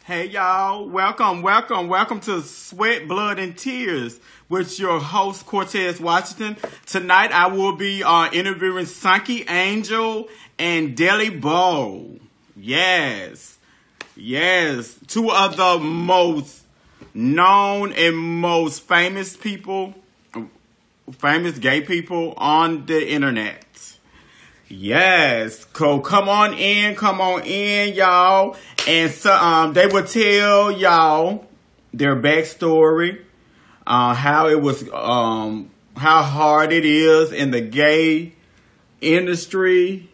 Hey y'all, welcome to Sweat, Blood, and Tears with your host Cortez Washington. Tonight I will be interviewing Sunkee Angel and Deli Bow. Yes, two of the most known and most famous gay people on the internet. Yes, come on in, y'all. And so, they will tell y'all their backstory, how it was, how hard it is in the gay industry.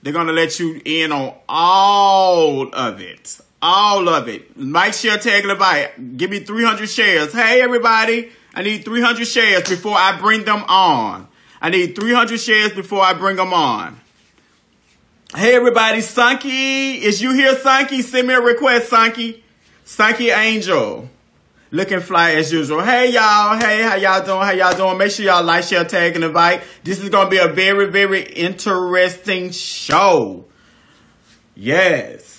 They're gonna let you in on all of it. Like, share, tag, and invite. Give me 300 shares. Hey, everybody, I need 300 shares before I bring them on. I need 300 shares before I bring them on. Hey, everybody. Sunkee. Is you here, Sunkee? Send me a request, Sunkee. Sunkee Angel. Looking fly as usual. Hey, y'all. Hey, how y'all doing? Make sure y'all like, share, tag, and invite. This is going to be a very, very interesting show. Yes.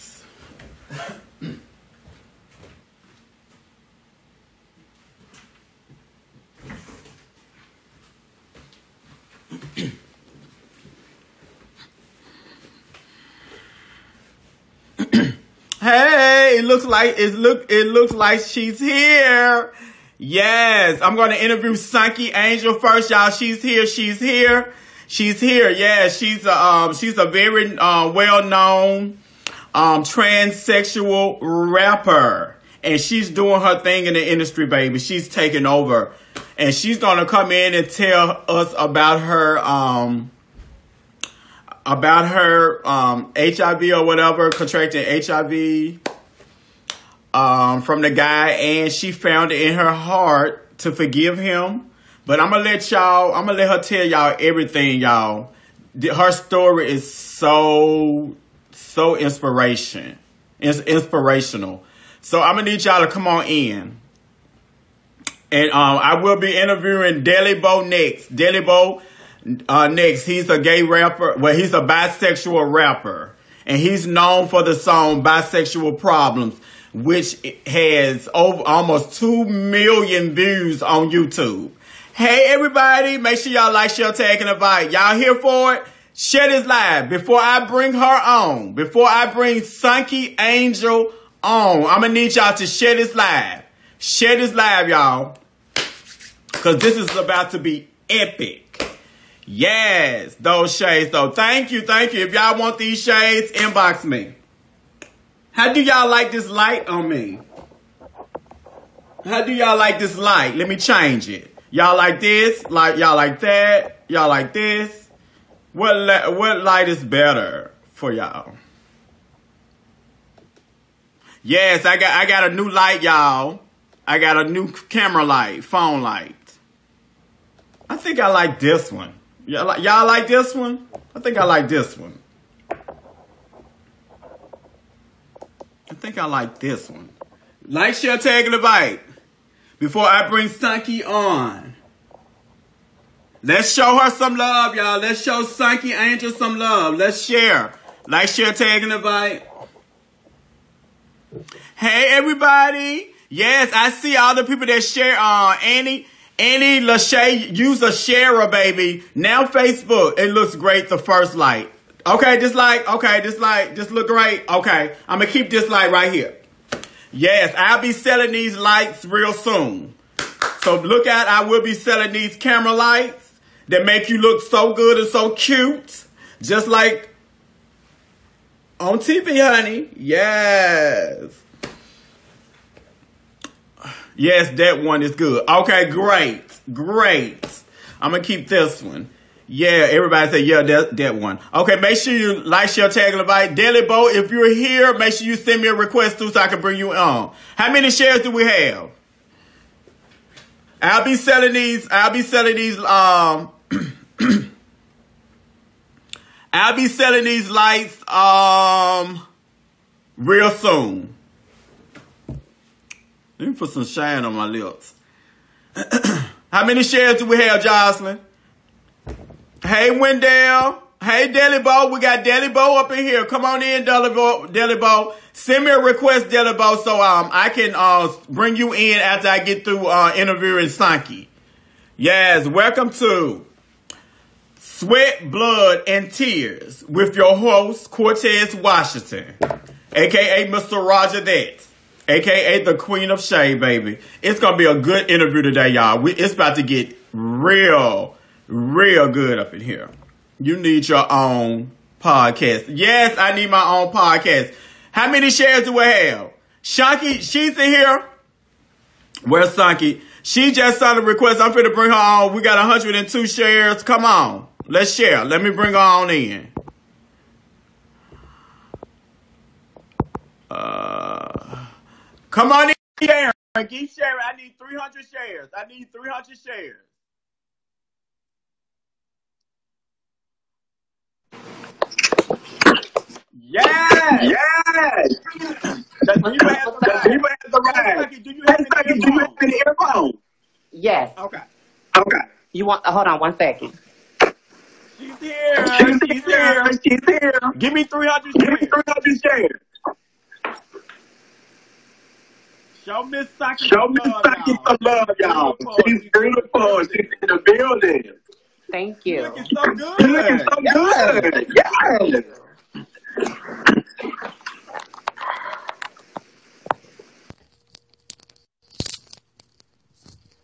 Hey, it looks like she's here. Yes, I'm going to interview Sunkee Angel first, y'all. She's here. Yeah, she's a very well-known transsexual rapper, and she's doing her thing in the industry, baby. She's taking over, and she's going to come in and tell us about her HIV or whatever, contracting HIV from the guy, and she found it in her heart to forgive him. But I'm gonna let her tell y'all everything, y'all. Her story is so inspirational. So I'm gonna need y'all to come on in. And I will be interviewing Deli Bow next. Deli Bow next. He's a gay rapper. Well, he's a bisexual rapper. And he's known for the song Bisexual Problems, which has almost 2 million views on YouTube. Hey, everybody. Make sure y'all like, share, tag, and invite. Y'all here for it? Share this live. Before I bring her on, before I bring Sunkee Angel on, I'm going to need y'all to share this live. Share this live, y'all. Because this is about to be epic. Yes, those shades though. Thank you. If y'all want these shades, inbox me. How do y'all like this light on me? How do y'all like this light? Let me change it. Y'all like this? Y'all like that? Y'all like this? What light is better for y'all? Yes, I got a new light, y'all. I got a new camera light, phone light. I think I like this one. Y'all like this one? I think I like this one. I think I like this one. Like, share, tag, and invite. Before I bring Sunkee on. Let's show her some love, y'all. Let's show Sunkee Angel some love. Let's share. Like, share, tag, and invite. Hey, everybody. Yes, I see all the people that share Annie Lachey, use a sharer, baby. Now Facebook, it looks great, the first light. Okay, this light, just look great. Okay, I'm going to keep this light right here. Yes, I'll be selling these lights real soon. So look out, I will be selling these camera lights that make you look so good and so cute. Just like on TV, honey. Yes. Yes, that one is good. Okay, great. I'm going to keep this one. Yeah, everybody say, yeah, that one. Okay, make sure you like, share, tag, and invite. Deli Bow, if you're here, make sure you send me a request too so I can bring you on. How many shares do we have? I'll be selling these lights real soon. Let me put some shine on my lips. How many shares do we have, Jocelyn? Hey, Wendell. Hey, Deli Bo, we got Deli Bo up in here. Come on in, Deli Bo. Send me a request, Deli Bo, so I can bring you in after I get through interviewing Sunkee. Yes, welcome to Sweat, Blood, and Tears with your host, Cortez Washington, a.k.a. Mr. Roger That, a.k.a. the Queen of Shade, baby. It's going to be a good interview today, y'all. It's about to get real good up in here. You need your own podcast. Yes, I need my own podcast. How many shares do we have? Sunkee, she's in here. Where's Sunkee? She just sent a request. I'm finna bring her on. We got 102 shares. Come on. Let's share. Let me bring her on in. Come on in here. Keep sharing. I need 300 shares. I need 300 shares. Yes! Yes! Do you have the earphone? Yes. Okay. You want? Hold on 1 second. She's here. She's here. Give me 300 shares. Show Miss Sunkee some love, y'all. She's beautiful. She's in the building. Thank you. Looking so good. Yes.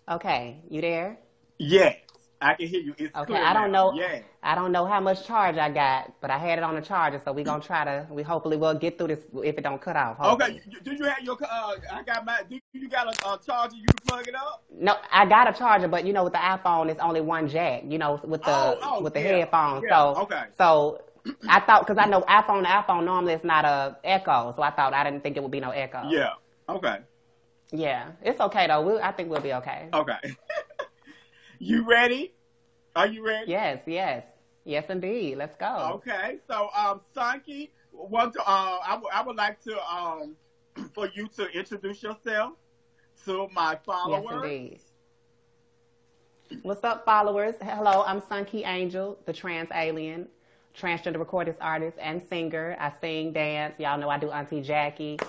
Okay, you there? Yes, I can hear you. It's okay. Clear I don't now. know. Yeah. I don't know how much charge I got, but I had it on the charger, so we're gonna try to. We hopefully will get through this if it don't cut off. Hopefully. Okay. Do you have your? I got my. Do you got a charger? You can plug it up. No, I got a charger, but you know, with the iPhone, it's only one jack. You know, with the headphones. Yeah, So I thought because I know iPhone to iPhone normally it's not a echo, so I didn't think it would be no echo. Yeah. Okay. Yeah, it's okay though. I think we'll be okay. Okay. You ready? Are you ready? Yes, indeed. Let's go. Okay. So, Sunkee, I would like to for you to introduce yourself to my followers. Yes, indeed. What's up, followers? Hello, I'm Sunkee Angel, the trans alien, transgender recordist artist and singer. I sing, dance. Y'all know I do Auntie Jackie.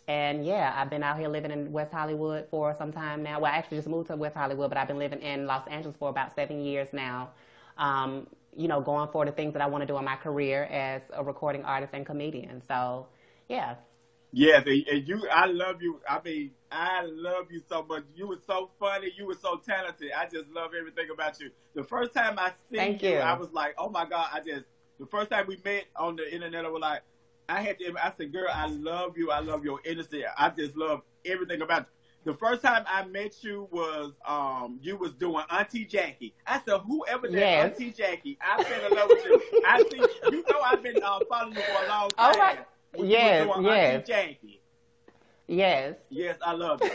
And yeah, I've been out here living in West Hollywood for some time now. Well, I actually just moved to West Hollywood, but I've been living in Los Angeles for about 7 years now. You know, going for the things that I want to do in my career as a recording artist and comedian. So, yeah. Yeah, and I love you. I mean, I love you so much. You were so funny. You were so talented. I just love everything about you. The first time I seen you, I was like, oh my God, the first time we met on the internet, I was like, I said, girl, I love you. I love your innocence. I just love everything about you. The first time I met you was, you was doing Auntie Jackie. I said, whoever did Auntie Jackie, I fell in love with you. I think, you know, I've been following you for a long time. Okay. Yes. Auntie Jackie. Yes. Yes, I love it.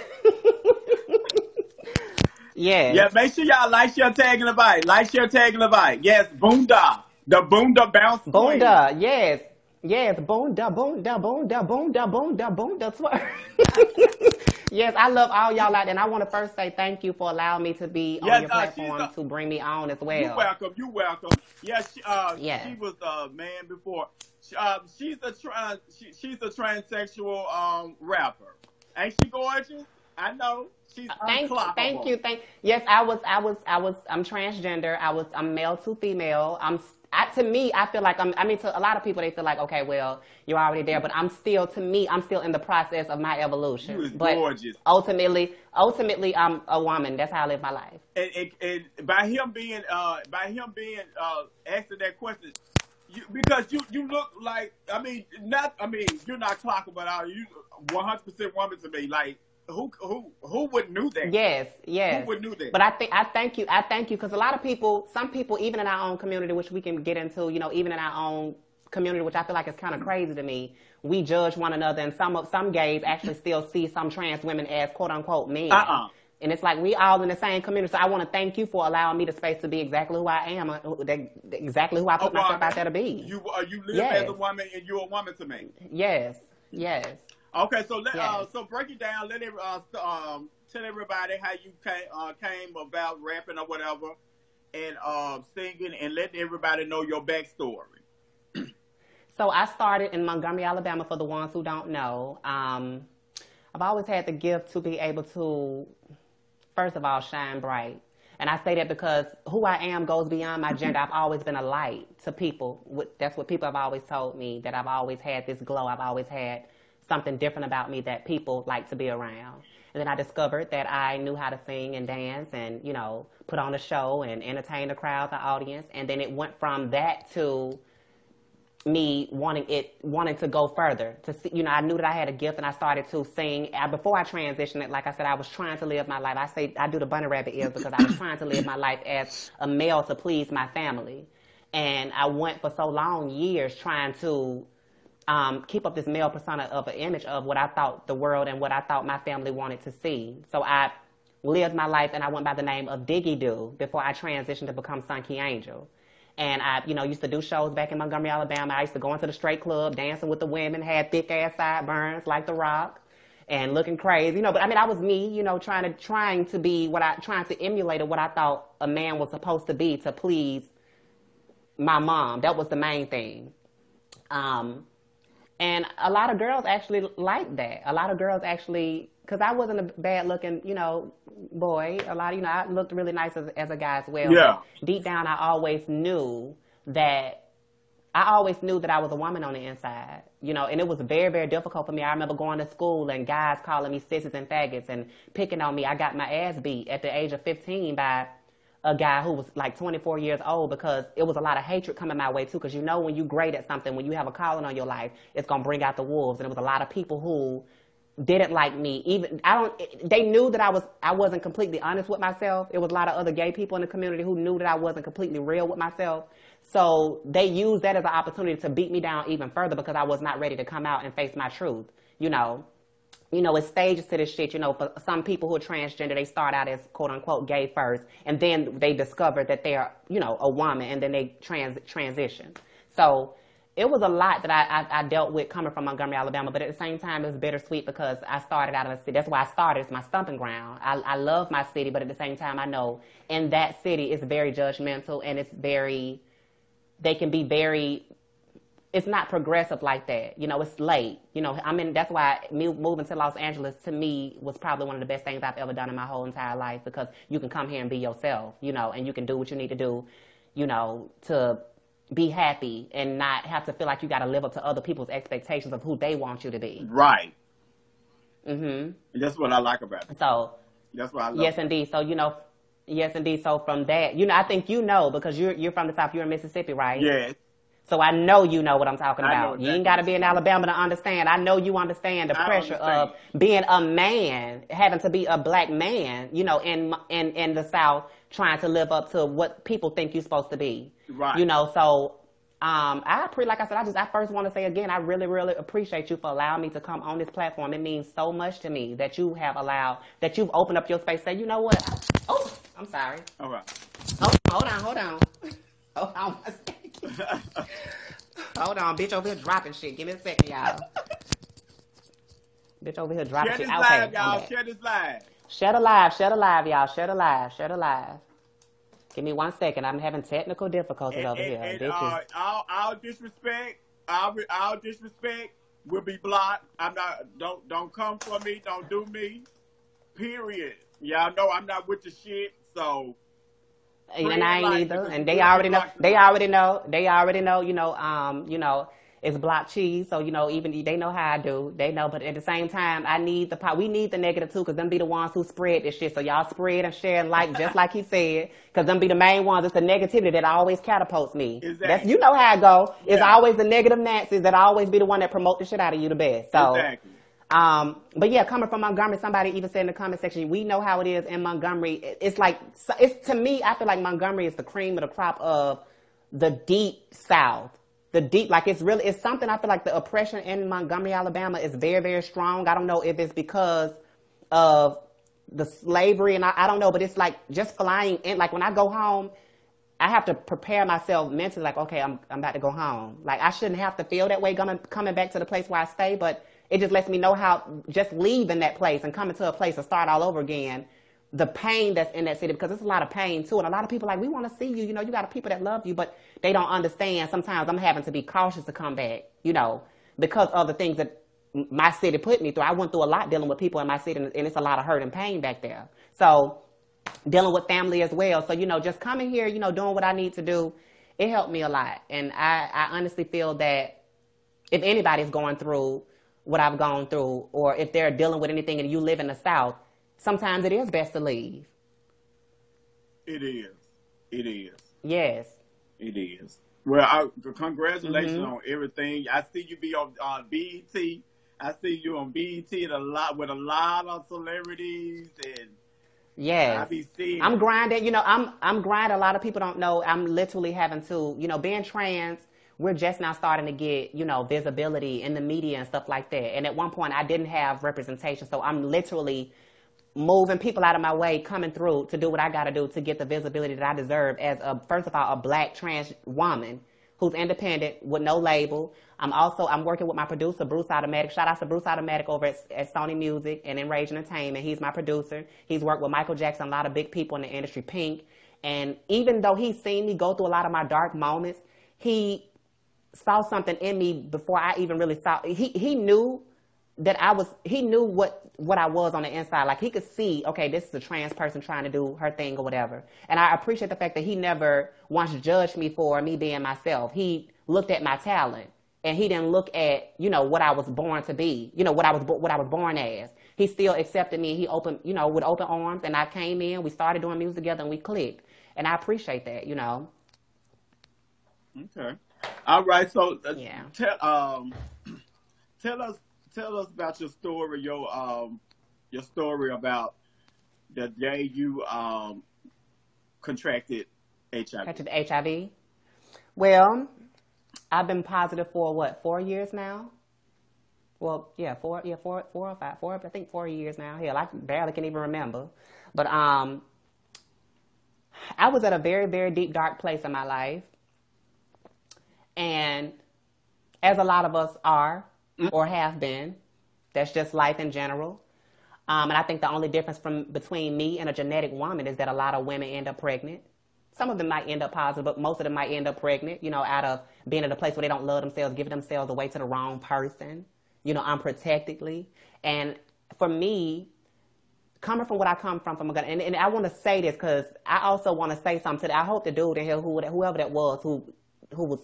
Yes. Yeah, make sure y'all like, share, tag, and invite. Like, share, tag, and invite. Yes, Boonda. The Boonda bounce. Boonda, yes. Yes, boonda, boonda, boonda, boonda, boonda, boonda, twerk. Yes, I love all y'all out there, and I want to first say thank you for allowing me to be on your platform to bring me on as well. You're welcome. Yes, she was a man before. She's a transsexual rapper. Ain't she gorgeous? I know. She's unclockable. Thank you. Yes, I'm transgender. I'm male to female. To me, I feel like to a lot of people, they feel like, okay, well, you're already there, but I'm still in the process of my evolution. You is gorgeous. Ultimately, I'm a woman. That's how I live my life. And by him being asking that question, because you look like, you're not clockable at all. You 100% woman to me. Like, who would knew that? Yes. Who would knew that? But I thank you because a lot of people, some people, even in our own community, which we can get into, you know, even in our own community, which I feel like is kind of crazy to me, we judge one another, and some gays actually still see some trans women as quote unquote men. And it's like we all in the same community. So I want to thank you for allowing me the space to be exactly who I am, exactly who I put myself out there to be. You live as a woman, and you're a woman to me. Yes. Okay, so so break it down. Tell everybody how you came about rapping or whatever, and singing and letting everybody know your backstory. So I started in Montgomery, Alabama, for the ones who don't know. I've always had the gift to be able to, first of all, shine bright. And I say that because who I am goes beyond my gender. I've always been a light to people. That's what people have always told me, that I've always had this glow. I've always had something different about me that people like to be around. And then I discovered that I knew how to sing and dance and, you know, put on a show and entertain the crowd, the audience. And then it went from that to me wanting to go further. To see, you know, I knew that I had a gift, and I started to sing. Before I transitioned it, like I said, I was trying to live my life. I do the bunny rabbit ears because I was trying to live my life as a male to please my family. And I went for so long, years, trying to keep up this male persona of an image of what I thought the world and what I thought my family wanted to see. So I lived my life, and I went by the name of Diggy Doo before I transitioned to become Sunkee Angel. And I, you know, used to do shows back in Montgomery, Alabama. I used to go into the straight club, dancing with the women, had thick-ass sideburns like The Rock, and looking crazy, you know. But, I mean, I was me, you know, trying to be trying to emulate what I thought a man was supposed to be to please my mom. That was the main thing. And a lot of girls actually liked that. A lot of girls actually, because I wasn't a bad-looking, you know, boy. I looked really nice as a guy as well. Yeah. But deep down, I always knew that I was a woman on the inside, you know, and it was very, very difficult for me. I remember going to school and guys calling me sissies and faggots and picking on me. I got my ass beat at the age of 15 by a guy who was like 24 years old because it was a lot of hatred coming my way too. Because you know, when you're great at something, when you have a calling on your life, it's gonna bring out the wolves. And it was a lot of people who didn't like me. They knew that I wasn't completely honest with myself. It was a lot of other gay people in the community who knew that I wasn't completely real with myself. So they used that as an opportunity to beat me down even further because I was not ready to come out and face my truth. You know, it's stages to this shit. You know, for some people who are transgender, they start out as quote unquote gay first, and then they discover that they're, you know, a woman, and then they transition. So it was a lot that I dealt with coming from Montgomery, Alabama, but at the same time, it was bittersweet because I started out of a city. That's why I started. It's my stomping ground. I love my city, but at the same time, I know in that city, it's very judgmental, and it's not progressive like that. You know, it's late. You know, that's why moving to Los Angeles, to me, was probably one of the best things I've ever done in my whole entire life, because you can come here and be yourself, you know, and you can do what you need to do, you know, to be happy and not have to feel like you got to live up to other people's expectations of who they want you to be. Right. Mm-hmm. And that's what I like about it. So that's what I love. Yes, indeed. So, you know, yes, indeed. So from that, you know, I think you know, because you're from the South. You're in Mississippi, right? Yes. So I know you know what I'm talking about. You ain't got to be in Alabama to understand. I know you understand the pressure of being a man, having to be a black man, you know, in the South, trying to live up to what people think you're supposed to be. Right. You know, so like I said, I first want to say again, I really, really appreciate you for allowing me to come on this platform. It means so much to me that you've opened up your space. Say, you know what? Oh, I'm sorry. All right. Oh, hold on. Hold on one second. Hold on, bitch over here dropping shit. Give me a second, y'all. Bitch over here dropping shit. Share this live, y'all. Share this live. Share the live, y'all. Share the live. Give me 1 second. I'm having technical difficulties over here. And all disrespect, all disrespect will be blocked. Don't come for me. Don't do me. Period. Y'all know I'm not with the shit, so. And I ain't either. And they already know. You know, it's block cheese. So, you know, even they know how I do. They know. But at the same time, we need the negative too, because them be the ones who spread this shit. So y'all spread and share and like, just like he said, because them be the main ones. It's the negativity that always catapults me. Exactly. You know how it go. It's always the negative Nancy's that always be the one that promote the shit out of you the best. So. Exactly. But yeah, coming from Montgomery, somebody even said in the comment section, we know how it is in Montgomery. It's to me, I feel like Montgomery is the cream of the crop of the deep South. It's something. I feel like the oppression in Montgomery, Alabama is very, very strong. I don't know if it's because of the slavery, and I don't know, but it's like just flying in. Like when I go home, I have to prepare myself mentally, like, okay, I'm about to go home. Like I shouldn't have to feel that way coming back to the place where I stay, but it just lets me know how just leaving that place and coming to a place to start all over again the pain that's in that city, because it's a lot of pain too. And a lot of people like, we want to see you, you know, you got people that love you, but they don't understand. Sometimes I'm having to be cautious to come back, you know, because of the things that my city put me through. I went through a lot dealing with people in my city, and it's a lot of hurt and pain back there. So dealing with family as well. So, you know, just coming here, you know, doing what I need to do, it helped me a lot. And I honestly feel that if anybody's going through what I've gone through, or if they're dealing with anything and you live in the South, sometimes it is best to leave. It is. It is. Yes. It is. Well, congratulations on everything. I see you be on BET. I see you on BET with a lot of celebrities, and yes, I be seeing. I'm grinding. You know, I'm grinding. A lot of people don't know. I'm literally having to, you know, being trans. We're just now starting to get, you know, visibility in the media and stuff like that. And at one point, I didn't have representation, so I'm literally moving people out of my way, coming through to do what I got to do to get the visibility that I deserve as first of all, a black trans woman who's independent with no label. I'm working with my producer, Bruce Automatic. Shout out to Bruce Automatic over at Sony Music and Enrage Entertainment. He's my producer. He's worked with Michael Jackson, a lot of big people in the industry, Pink. And even though he's seen me go through a lot of my dark moments, he saw something in me before I even really saw. He knew that he knew what I was on the inside. Like, he could see, okay, this is a trans person trying to do her thing or whatever. And I appreciate the fact that he never once judged me for me being myself. He looked at my talent, and he didn't look at, you know, what I was born to be, you know, what I was born as. He still accepted me, and he opened, you know, with open arms, and I came in, we started doing music together, and we clicked. And I appreciate that, you know. Okay. All right, so yeah. Tell us about your story, your story about the day you contracted HIV. Contracted HIV. Well, I've been positive for what, 4 years now? Well, yeah, four or five, I think 4 years now. Hell, I barely can even remember. But I was at a very, very deep, dark place in my life. And as a lot of us are, or have been, that's just life in general. And I think the only difference between me and a genetic woman is that a lot of women end up pregnant. Some of them might end up positive, but most of them might end up pregnant, you know, out of being in a place where they don't love themselves, giving themselves away to the wrong person, you know, unprotectedly. And for me, coming from what I come from and I want to say this because I also want to say something to that. I hope the dude in here, whoever that was, who was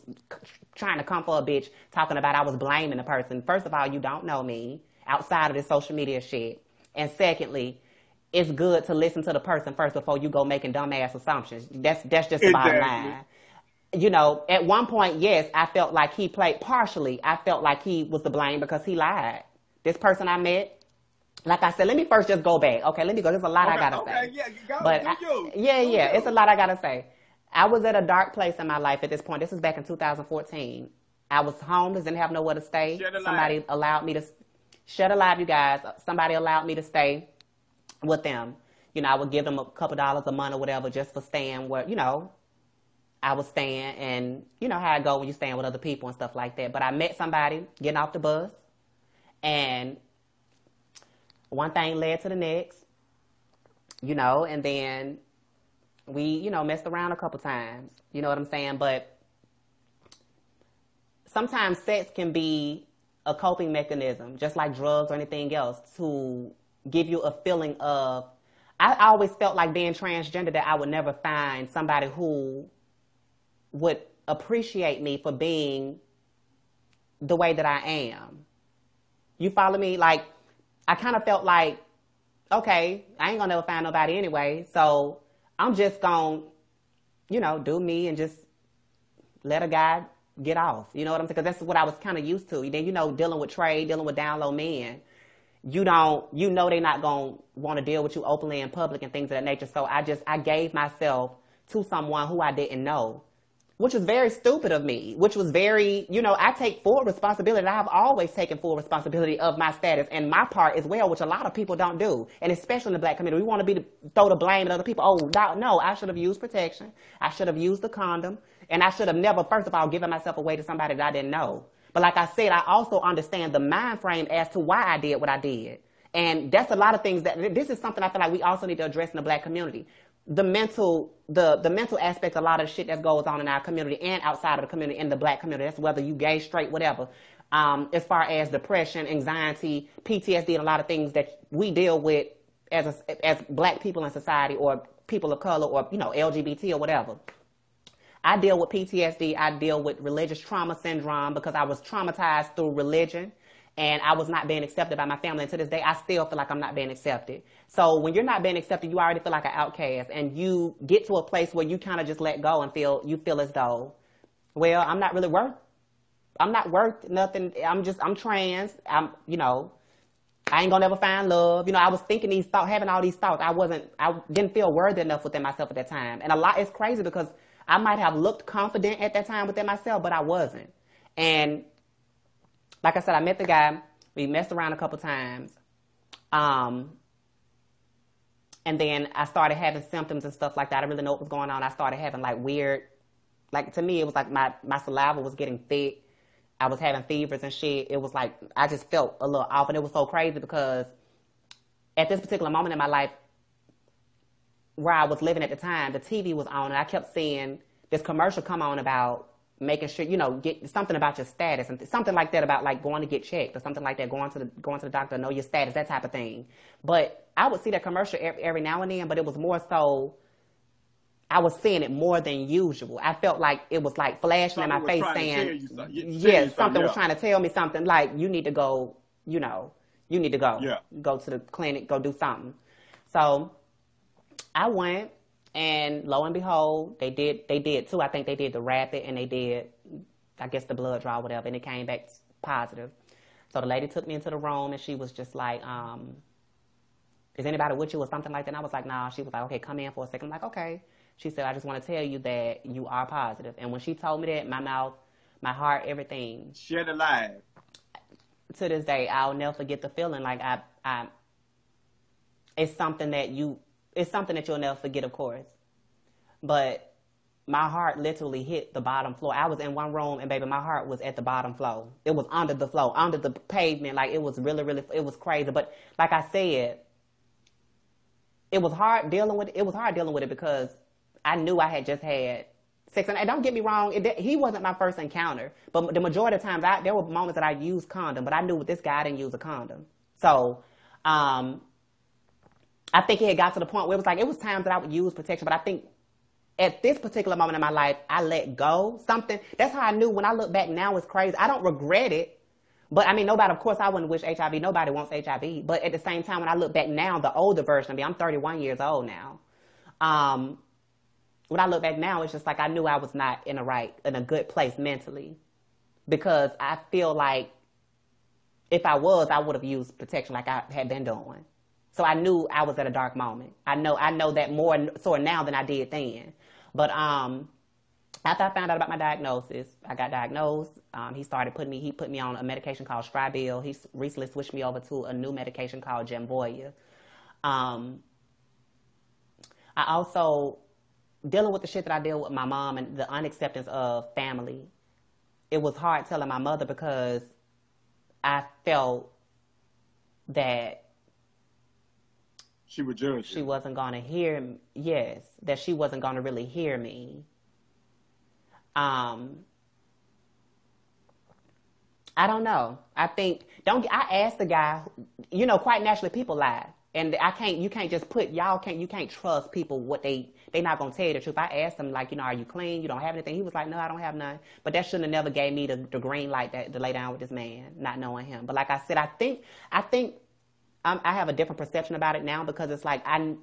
trying to come for a bitch, talking about I was blaming the person. First of all, you don't know me outside of this social media shit. And secondly, it's good to listen to the person first before you go making dumbass assumptions. That's just the bottom line. You know, at one point, yes, I felt like he played partially. I felt like he was to blame because he lied. This person I met, like I said, let me first just go back. Okay, let me go. There's a lot I gotta say. Yeah, you go. But it's a lot I gotta say. I was at a dark place in my life at this point. This was back in 2014. I was homeless, didn't have nowhere to stay. Somebody allowed me to shed alive, you guys. Somebody allowed me to stay with them. You know, I would give them a couple dollars a month or whatever just for staying where, you know, I was staying. And you know how it go when you're staying with other people and stuff like that. But I met somebody getting off the bus, and one thing led to the next, you know, and then we, you know, messed around a couple times. You know what I'm saying? But sometimes sex can be a coping mechanism, just like drugs or anything else, to give you a feeling of, I always felt like being transgender that I would never find somebody who would appreciate me for being the way that I am. You follow me? Like, I kind of felt like, okay, I ain't gonna never find nobody anyway, so I'm just gonna, you know, do me and just let a guy get off. You know what I'm saying? Because that's what I was kind of used to. Then, you know, dealing with trade, dealing with down low men, you know they're not going to want to deal with you openly in public and things of that nature. So I gave myself to someone who I didn't know, which was very stupid of me, which was very, you know, I take full responsibility. I have always taken full responsibility of my status and my part as well, which a lot of people don't do. And especially in the black community, we want to throw the blame at other people. Oh, no, I should have used protection. I should have used the condom. And I should have never, first of all, given myself away to somebody that I didn't know. But like I said, I also understand the mind frame as to why I did what I did. And that's a lot of things that, this is something I feel like we also need to address in the Black community. The mental aspect, a lot of shit that goes on in our community and outside of the community, in the Black community. That's whether you gay, straight, whatever. As far as depression, anxiety, PTSD, and a lot of things that we deal with as Black people in society, or people of color, or, you know, LGBT or whatever. I deal with PTSD. I deal with religious trauma syndrome because I was traumatized through religion, and I was not being accepted by my family. And to this day, I still feel like I'm not being accepted. So when you're not being accepted, you already feel like an outcast, and you get to a place where you kind of just let go and you feel as though, well, I'm not worth nothing. I'm trans. You know, I ain't gonna never find love. You know, I was thinking these thoughts, having all these thoughts. I didn't feel worthy enough within myself at that time. And it's crazy because I might have looked confident at that time within myself, but I wasn't. And like I said, I met the guy. We messed around a couple times. And then I started having symptoms and stuff like that. I didn't really know what was going on. I started having like weird, like to me, it was like my saliva was getting thick. I was having fevers and shit. It was like, I just felt a little off. And it was so crazy because at this particular moment in my life, where I was living at the time, the TV was on, and I kept seeing this commercial come on about making sure, you know, get something about your status and something like that, about like going to get checked or something like that, going to the doctor, know your status, that type of thing. But I would see that commercial every now and then, but it was more so, I was seeing it more than usual. I felt like it was like flashing in my face saying, something was trying to tell me something, like, you need to go, you know, you need to go. Yeah. Go to the clinic, go do something. So I went, and lo and behold, they did too. I think they did the rapid, and they did, I guess, the blood draw, whatever, and it came back positive. So the lady took me into the room, and she was just like, is anybody with you or something like that? And I was like, nah. She was like, okay, come in for a second. I'm like, okay. She said, I just want to tell you that you are positive. And when she told me that, my mouth, my heart, everything. Shed a light. To this day, I'll never forget the feeling. Like it's something that you'll never forget, of course. But my heart literally hit the bottom floor. I was in one room, and baby, my heart was at the bottom floor. It was under the floor, under the pavement. Like, it was really, really, it was crazy. But like I said, it was hard dealing with it. It was hard dealing with it because I knew I had just had sex. And don't get me wrong, he wasn't my first encounter. But the majority of the times, there were moments that I used condom. But I knew with this guy, I didn't use a condom. So, I think it had got to the point where it was times that I would use protection. But I think at this particular moment in my life, I let go. That's how I knew. When I look back now, it's crazy. I don't regret it. But I mean, nobody, of course, I wouldn't wish HIV. Nobody wants HIV. But at the same time, when I look back now, the older version of me, I'm 31 years old now. When I look back now, it's just like I knew I was not in a good place mentally, because I feel like if I was, I would have used protection like I had been doing. So I knew I was at a dark moment. I know that more so now than I did then. But after I found out about my diagnosis, I got diagnosed. He put me on a medication called Stribil. He recently switched me over to a new medication called Gemvoya. I also, dealing with the shit that I deal with my mom and the unacceptance of family, it was hard telling my mother because I felt that she would judge you. She wasn't going to hear me. Yes, that she wasn't going to really hear me. I don't know. I asked the guy, you know, quite naturally people lie. And you can't trust people what they not going to tell you the truth. I asked him, like, you know, are you clean? You don't have anything? He was like, no, I don't have none. But that shouldn't have never gave me the green light to lay down with this man, not knowing him. But like I said, I think I have a different perception about it now, because it's like I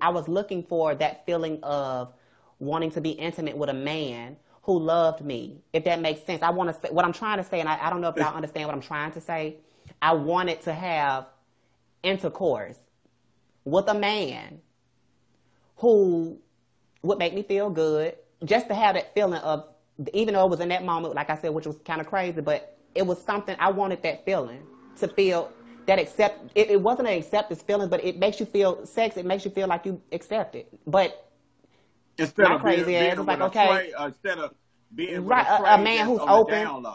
was looking for that feeling of wanting to be intimate with a man who loved me, if that makes sense. I want to say what I'm trying to say, and I don't know if y'all understand what I'm trying to say. I wanted to have intercourse with a man who would make me feel good, just to have that feeling of, even though it was in that moment, like I said, which was kind of crazy, but it was something, I wanted that feeling, to feel that it wasn't an acceptance feeling, but it makes you feel sex, it makes you feel like you accept it. But instead of crazy being, ass, it's like, okay, instead of being right, a man who's open.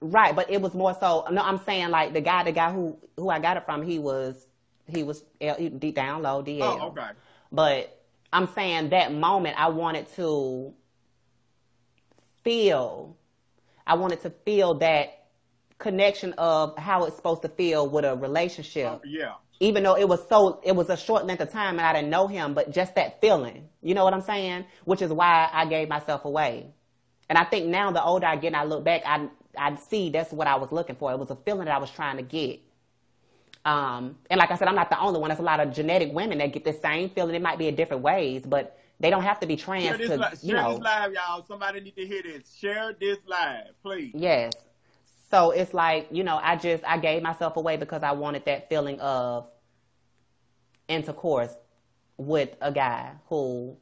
Right, but it was more so. No, I'm saying like the guy who I got it from, he was deep down low DL. Oh, okay. But I'm saying that moment, I wanted to feel that connection of how it's supposed to feel with a relationship. Yeah. Even though it was a short length of time and I didn't know him, but just that feeling, you know what I'm saying? Which is why I gave myself away. And I think now the older I get and I look back, I see that's what I was looking for. It was a feeling that I was trying to get. And like I said, I'm not the only one. There's a lot of genetic women that get the same feeling. It might be in different ways, but they don't have to be trans share this live, y'all. Somebody need to hear this. Share this live, please. Yes. So it's like, I gave myself away because I wanted that feeling of intercourse with a guy who,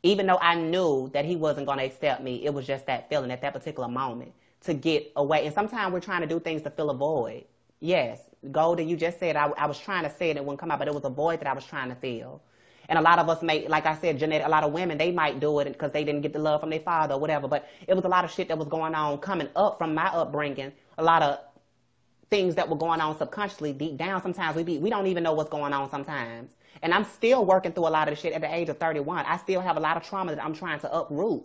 even though I knew that he wasn't going to accept me, it was just that feeling at that particular moment to get away. And sometimes we're trying to do things to fill a void. Yes, Golden, you just said, I was trying to say it, it wouldn't come out, but it was a void that I was trying to fill. And a lot of us like I said, a lot of women, they might do it because they didn't get the love from their father or whatever. But it was a lot of shit that was going on coming up from my upbringing. A lot of things that were going on subconsciously deep down. Sometimes we don't even know what's going on sometimes. And I'm still working through a lot of the shit at the age of 31. I still have a lot of trauma that I'm trying to uproot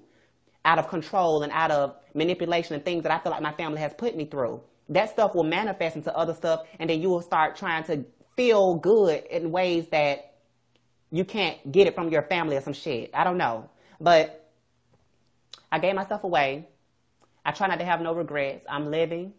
out of control and out of manipulation and things that I feel like my family has put me through. That stuff will manifest into other stuff, and then you will start trying to feel good in ways that you can't get it from your family or some shit. I don't know. But I gave myself away. I try not to have no regrets. I'm living.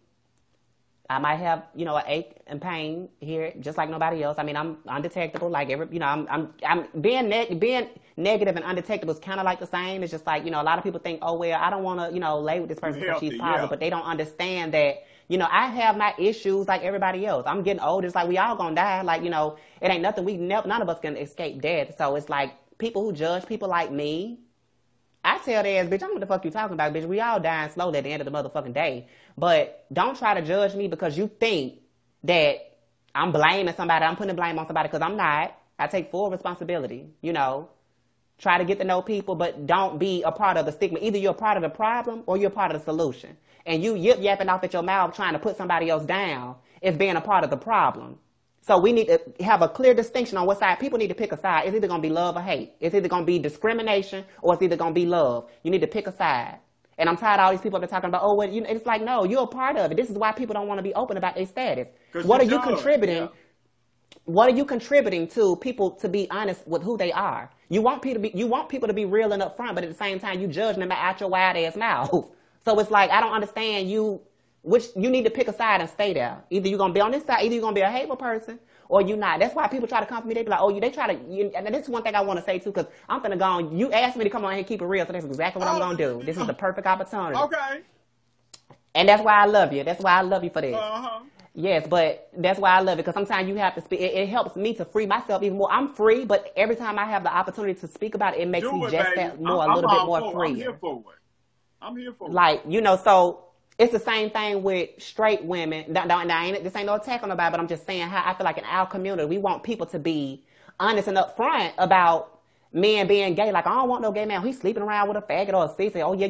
I might have, an ache and pain here, just like nobody else. I mean, I'm undetectable. Like I'm being negative and undetectable is kind of like the same. It's just like, a lot of people think, oh, well, I don't want to, lay with this person because she's positive, but they don't understand that, I have my issues like everybody else. I'm getting older. It's like we all gonna die. Like, it ain't nothing. None of us can escape death. So it's like people who judge people like me, I tell their ass, bitch, I don't know what the fuck you talking about, bitch. We all dying slowly at the end of the motherfucking day. But don't try to judge me because you think that I'm blaming somebody. I'm putting blame on somebody because I'm not. I take full responsibility, Try to get to know people, but don't be a part of the stigma. Either you're a part of the problem or you're a part of the solution. And you yip-yapping off at your mouth trying to put somebody else down is being a part of the problem. So we need to have a clear distinction on what side. People need to pick a side. It's either going to be love or hate. It's either going to be discrimination or it's either going to be love. You need to pick a side. And I'm tired of all these people that are talking about, well, it's like, no, you're a part of it. This is why people don't want to be open about their status. What are you contributing? Yeah. What are you contributing to people to be honest with who they are? You want people to be real and upfront, but at the same time, you judging them out your wild ass mouth. So it's like, I don't understand which you need to pick a side and stay there. Either you're going to be on this side, either you're going to be a hateful person, or you're not. That's why people try to come for me. They be like, and this is one thing I want to say too, because I'm finna go on. You asked me to come on here and keep it real, so that's exactly what I'm going to do. This is the perfect opportunity. Okay. And that's why I love you. That's why I love you for this. Uh-huh. Yes, but that's why I love it, because sometimes you have to speak. It helps me to free myself even more. I'm free, but every time I have the opportunity to speak about it, it makes me just that more, a little bit more free. I'm here for it. Like, so it's the same thing with straight women. This ain't no attack on nobody, but I'm just saying how I feel like in our community, we want people to be honest and upfront about men being gay. Like, I don't want no gay man. He's sleeping around with a faggot or a sis. Oh yeah,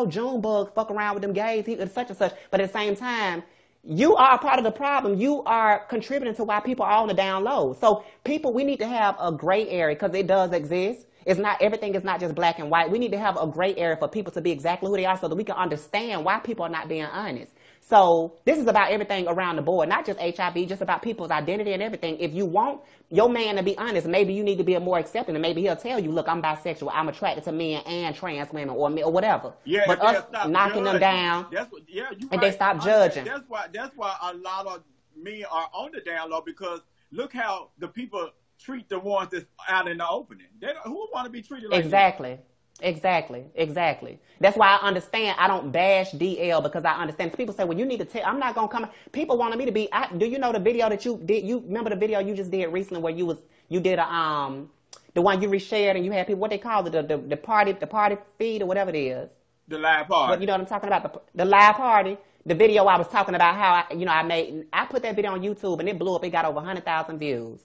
Junebug fuck around with them gays. He such and such. But at the same time, you are a part of the problem. You are contributing to why people are on the down low. So we need to have a gray area because it does exist. Everything is not just black and white. We need to have a gray area for people to be exactly who they are so that we can understand why people are not being honest. So this is about everything around the board, not just HIV, just about people's identity and everything. If you want your man to be honest, maybe you need to be more accepting, and maybe he'll tell you, look, I'm bisexual. I'm attracted to men and trans women or whatever. Yeah, but us knocking them down, they stop judging. That's why a lot of men are on the down low, because look how the people treat the ones that's out in the opening. Who want to be treated like that? Exactly. That's why I understand. I don't bash DL because I understand. People say, well, you need to tell. I'm not going to come. People wanted me to be. Do you know the video that you did? You remember the video you just did recently where you did the one you reshared and you had people, what they call it, the party feed or whatever it is. The live party. But you know what I'm talking about? The live party. The video I was talking about how I put that video on YouTube and it blew up. It got over 100,000 views.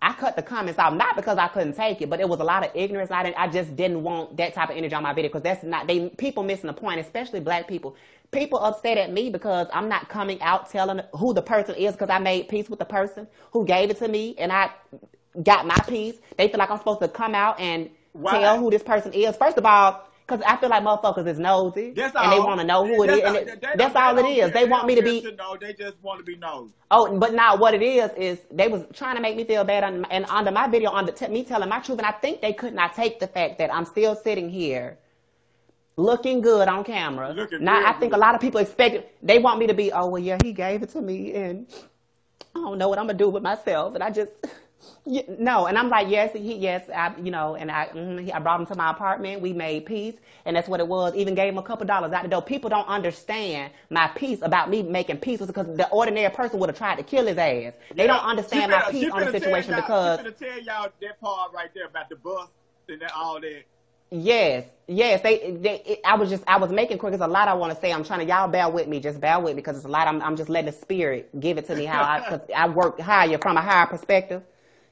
I cut the comments off, not because I couldn't take it, but it was a lot of ignorance. I just didn't want that type of energy on my video, because that's not, people missing the point, especially black people. people upset at me because I'm not coming out telling who the person is because I made peace with the person who gave it to me and I got my piece. They feel like I'm supposed to come out and tell who this person is. First of all, because I feel like motherfuckers is nosy and they want to know who it is. And that's all it is. They want me to be. They just want to be nosy. Oh, but now what it is they was trying to make me feel bad and under my video on me telling my truth. And I think they could not take the fact that I'm still sitting here looking good on camera. Now I think a lot of people they want me to be, oh well, yeah, he gave it to me and I don't know what I'm gonna do with myself. And I just. No, and I'm like, I brought him to my apartment. We made peace, and that's what it was. Even gave him a couple dollars out the door. People don't understand my peace about me making peace because the ordinary person would have tried to kill his ass. They don't understand my peace on the situation because. I'm gonna tell y'all that part right there about the bus and all that. Yes. I was making quick. There's a lot I want to say. I'm trying to, y'all bear with me. Just bear with me because it's a lot. I'm just letting the spirit give it to me because I work higher from a higher perspective.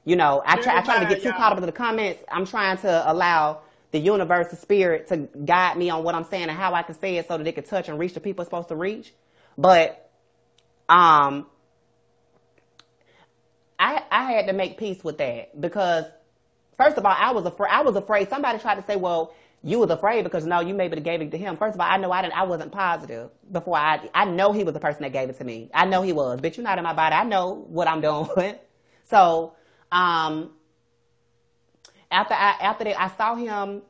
You know, I try to get too caught up in the comments. I'm trying to allow the universe, the spirit, to guide me on what I'm saying and how I can say it so that it can touch and reach the people it's supposed to reach. But I had to make peace with that because, first of all, I was afraid. Somebody tried to say, well, you was afraid because no, you maybe gave it to him. First of all, I wasn't positive before I know he was the person that gave it to me. I know he was. Bitch, you're not in my body. I know what I'm doing. So, after that, I saw him,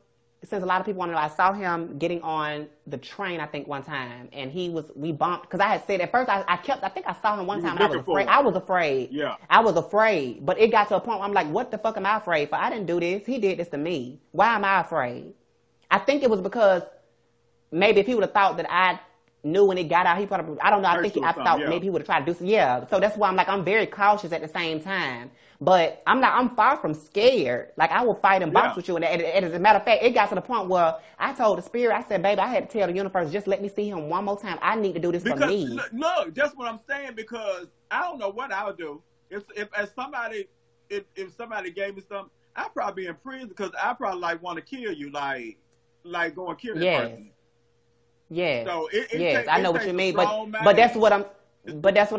since a lot of people want to know, I saw him getting on the train, I think one time, and we bumped, because I had said, at first, I think I saw him one time, and I was afraid. I was afraid. Yeah. I was afraid, but it got to a point where I'm like, what the fuck am I afraid for? I didn't do this. He did this to me. Why am I afraid? I think it was because maybe if he would have thought that I knew when it got out, he probably, I don't know, I thought maybe he would have tried to do something. Yeah, so that's why I'm like, I'm very cautious at the same time. But I'm far from scared. Like, I will fight and box with you. And as a matter of fact, it got to the point where I told the spirit, I said, baby, I had to tell the universe, just let me see him one more time. I need to do this for me. Look, that's what I'm saying, because I don't know what I would do. If somebody gave me something, I'd probably be in prison because I probably want to kill you, like go and kill that person. Yes. So I know what you mean. But that's what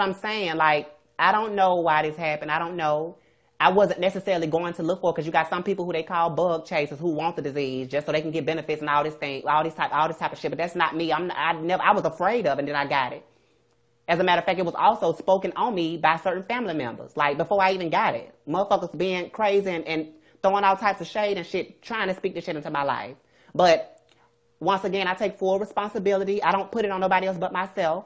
I'm saying. Like, I don't know why this happened. I don't know. I wasn't necessarily going to look for it because you got some people who they call bug chasers who want the disease just so they can get benefits and all this type of shit. But that's not me. I was afraid of it and then I got it. As a matter of fact, it was also spoken on me by certain family members. Like, before I even got it. Motherfuckers being crazy and throwing all types of shade and shit, trying to speak this shit into my life. But once again, I take full responsibility. I don't put it on nobody else but myself.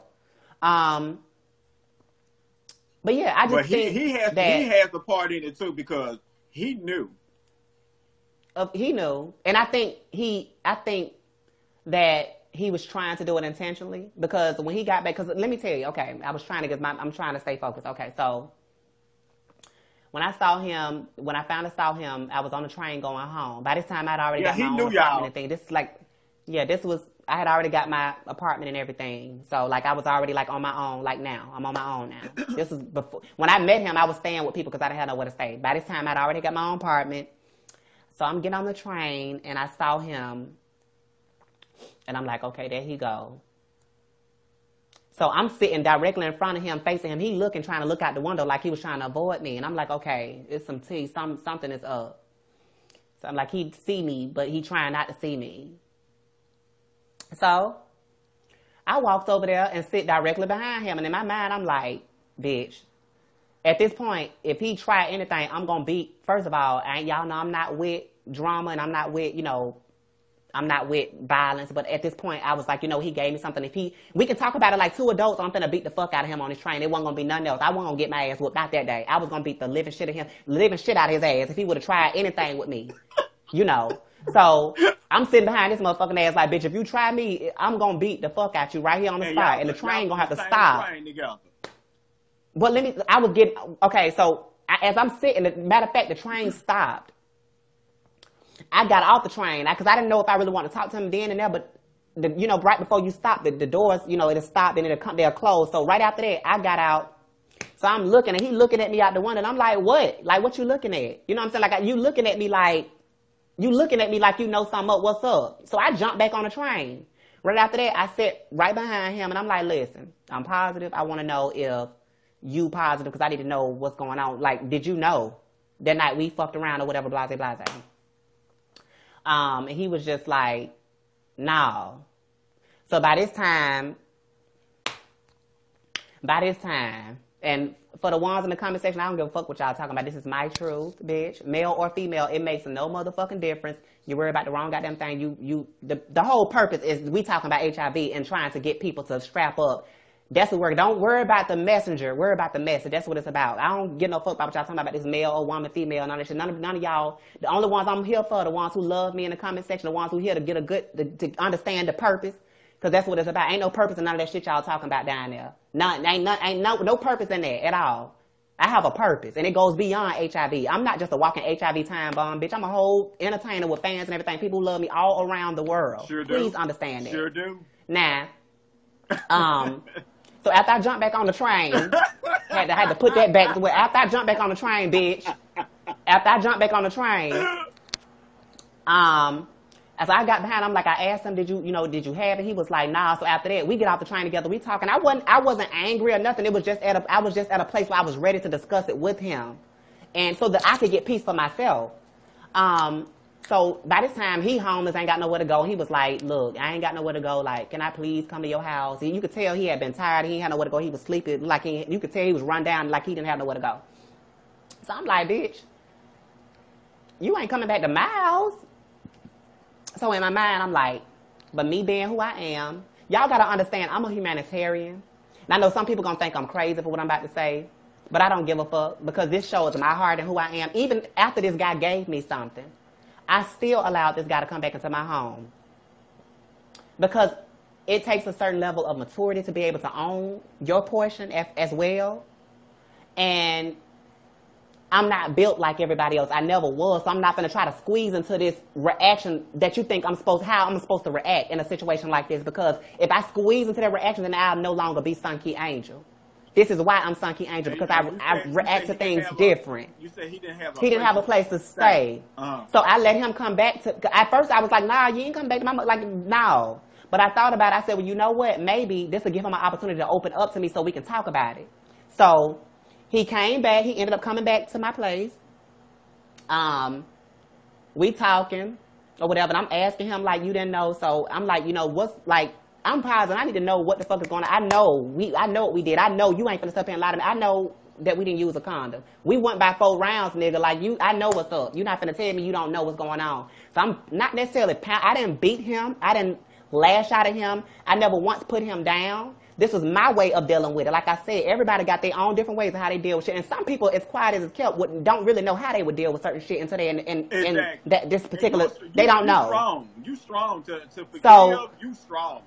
But yeah, I just think he has a part in it too because he knew. He knew, and I think that he was trying to do it intentionally because when he got back, because let me tell you, okay, I'm trying to stay focused. Okay, so when I finally saw him, I was on the train going home. By this time, I'd already got my own apartment and thing. I had already got my apartment and everything. So, like, I was already, like, on my own. Like, now. I'm on my own now. This was before. When I met him, I was staying with people because I didn't have nowhere to stay. By this time, I'd already got my own apartment. So, I'm getting on the train, and I saw him. And I'm like, okay, there he go. So, I'm sitting directly in front of him, facing him. He looking, trying to look out the window like he was trying to avoid me. And I'm like, okay, it's some tea. Something is up. So, I'm like, he'd see me, but he trying not to see me. So, I walked over there and sit directly behind him. And in my mind, I'm like, bitch, at this point, if he try anything, I'm going to beat, first of all, y'all know I'm not with drama and I'm not with, I'm not with violence. But at this point, I was like, he gave me something. We can talk about it like two adults. I'm finna beat the fuck out of him on this train. It wasn't going to be nothing else. I wasn't going to get my ass whooped out that day. I was going to beat the living shit out of his ass if he would have tried anything with me, So, I'm sitting behind this motherfucking ass like, bitch, if you try me, I'm going to beat the fuck out you right here on the spot. And the train going to have to stop. But so as I'm sitting, matter of fact, the train stopped. I got off the train because I didn't know if I really wanted to talk to him then and there, but, right before you stop, the doors, it'll stop and they'll close. So right after that, I got out. So I'm looking and he looking at me out the window and I'm like, what? Like, what you looking at? You know what I'm saying? Like, you looking at me like you know something up, what's up? So I jumped back on the train. Right after that, I sit right behind him, and I'm like, listen, I'm positive. I want to know if you positive, because I need to know what's going on. Like, did you know that night we fucked around or whatever, blase, blase? And he was just like, no. So by this time, and for the ones in the comment section, I don't give a fuck what y'all talking about. This is my truth, bitch. Male or female, it makes no motherfucking difference. You worry about the wrong goddamn thing. The whole purpose is we talking about HIV and trying to get people to strap up. That's what we're, don't worry about the messenger. Worry about the message. That's what it's about. I don't give no fuck about what y'all talking about this male or woman, female, none of that shit. None of y'all, the only ones I'm here for are the ones who love me in the comment section, the ones who here to get a good, to understand the purpose. Because that's what it's about. Ain't no purpose in none of that shit y'all talking about down there. Ain't no purpose in there at all. I have a purpose, and it goes beyond HIV. I'm not just a walking HIV time bomb, bitch. I'm a whole entertainer with fans and everything. People who love me all around the world. Sure do. Please understand that. Sure do. Now, so after I jumped back on the train, had to put that back to where, after I jumped back on the train, bitch, after I jumped back on the train, as I got behind, I'm like, I asked him, did you have it? He was like, nah. So after that, we get off the train together. We talking. I wasn't angry or nothing. It was just I was just at a place where I was ready to discuss it with him, and so that I could get peace for myself. So by this time, he homeless, ain't got nowhere to go. He was like, look, I ain't got nowhere to go. Like, can I please come to your house? And you could tell he had been tired. He ain't had nowhere to go. He was sleeping. Like, you could tell he was run down, like he didn't have nowhere to go. So I'm like, bitch, you ain't coming back to my house. So in my mind, I'm like, but me being who I am, y'all got to understand, I'm a humanitarian. And I know some people going to think I'm crazy for what I'm about to say, but I don't give a fuck, because this shows my heart and who I am. Even after this guy gave me something, I still allowed this guy to come back into my home. Because it takes a certain level of maturity to be able to own your portion as well. And I'm not built like everybody else. I never was. So I'm not going to try to squeeze into this reaction that you think how I'm supposed to react in a situation like this. Because if I squeeze into that reaction, then I'll no longer be Sunkee Angel. This is why I'm Sunkee Angel, because I react to things different. You said he didn't have a place to stay. So I let him come back to, at first I was like, nah, you ain't coming back to my mother. Like, no. But I thought about it. I said, well, you know what? Maybe this will give him an opportunity to open up to me so we can talk about it. So he came back. He ended up coming back to my place. We talking or whatever. And I'm asking him, like, you didn't know. So I'm like, what's, like, I'm positive. I need to know what the fuck is going on. I know what we did. I know you ain't finna step here and lie to me. I know that we didn't use a condom. We went by 4 rounds, nigga. Like, I know what's up. You're not finna tell me you don't know what's going on. So I'm not necessarily, I didn't beat him. I didn't lash out at him. I never once put him down. This was my way of dealing with it. Like I said, everybody got their own different ways of how they deal with shit. And some people, as quiet as it's kept, don't really know how they would deal with certain shit until they in this particular, they don't know. You strong to forgive. So, you strong.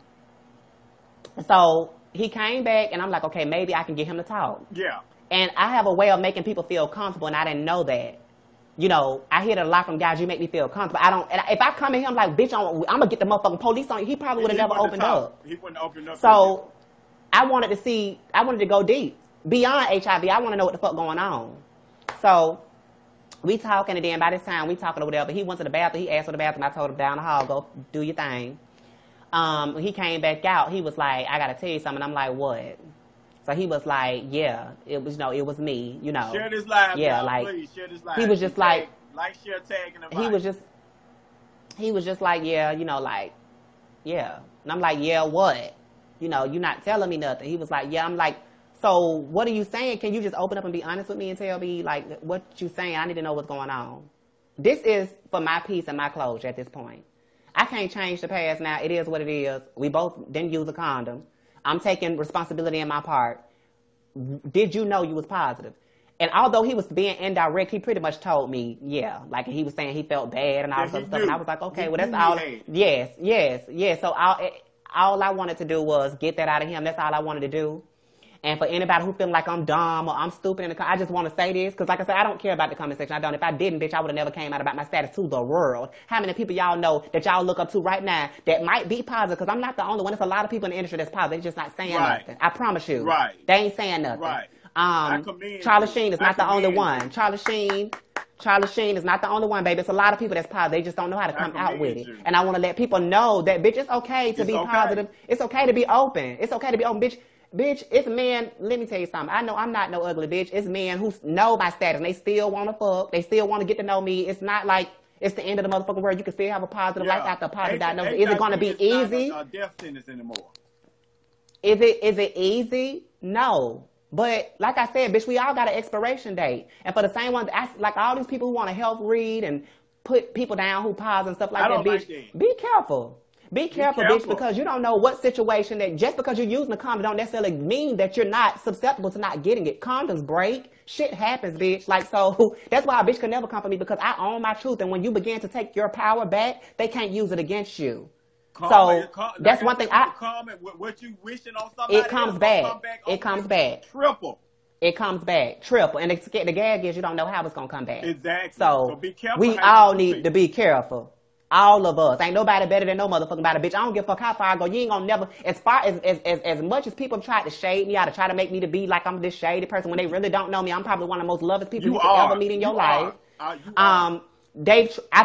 So he came back, and I'm like, okay, maybe I can get him to talk. Yeah. And I have a way of making people feel comfortable, and I didn't know that. I hear it a lot from guys, you make me feel comfortable. If I come at him like, bitch, I'm going to get the motherfucking police on you, he probably would have never opened up. He wouldn't open up. So I wanted to go deep. Beyond HIV, I want to know what the fuck going on. So we talking, and then by this time, we talking or whatever. He went to the bathroom. He asked for the bathroom. I told him down the hall, go do your thing. When he came back out, he was like, I got to tell you something. I'm like, what? So he was like, yeah, it was, it was me, Share this live, yeah, like, please, share this live. He was just like, share, tag, and invite. He was just like, yeah, like, yeah. And I'm like, yeah, what? You're not telling me nothing. He was like, yeah. I'm like, so what are you saying? Can you just open up and be honest with me and tell me, like, what you saying? I need to know what's going on. This is for my peace and my closure at this point. I can't change the past now. It is what it is. We both didn't use a condom. I'm taking responsibility in my part. Did you know you was positive? And although he was being indirect, he pretty much told me, yeah. Like, he was saying he felt bad and all this other stuff. And I was like, okay, well, that's all. Yes. So all I wanted to do was get that out of him. That's all I wanted to do. And for anybody who feel like I'm dumb or I'm stupid, I just want to say this, because like I said, I don't care about the comment section. I don't. If I didn't, bitch, I would have never came out about my status to the world. How many people y'all know that y'all look up to right now that might be positive? Because I'm not the only one. There's a lot of people in the industry that's positive. They're just not saying nothing. I promise you. Right. They ain't saying nothing. Right. Charlie Sheen is not the only one. Charlie Sheen Charlie Sheen is not the only one, baby. It's a lot of people that's positive. They just don't know how to come out with it. And I want to let people know that, bitch, it's okay to be positive. It's okay to be open. It's okay to be open, bitch. Bitch, it's men. Let me tell you something. I know I'm not no ugly bitch. It's men who know my status and they still want to fuck. They still want to get to know me. It's not like it's the end of the motherfucking world. You can still have a positive life after a positive diagnosis. Is it going to be easy? Not a death sentence anymore. Is it easy? No. But like I said, bitch, we all got an expiration date. And for the same ones, like all these people who want to health read and put people down who pause and stuff like that, bitch, be careful. Be careful, bitch, because you don't know what situation that just because you're using a condom don't necessarily mean that you're not susceptible to not getting it. Condoms break. Shit happens, bitch. Like, so that's why a bitch could never come for me, because I own my truth. And when you begin to take your power back, they can't use it against you. That's one thing. What you wishing on somebody? It comes back. It comes back. Triple. It comes back triple. And the gag is you don't know how it's gonna come back. Exactly. So be careful. We all need to be careful. All of us. Ain't nobody better than no motherfucking body, bitch. I don't give a fuck how far I go. You ain't gonna never, as much as people try to shade me out, to try to make me to be like I'm this shady person when they really don't know me. I'm probably one of the most loved people you could ever meet in your life. I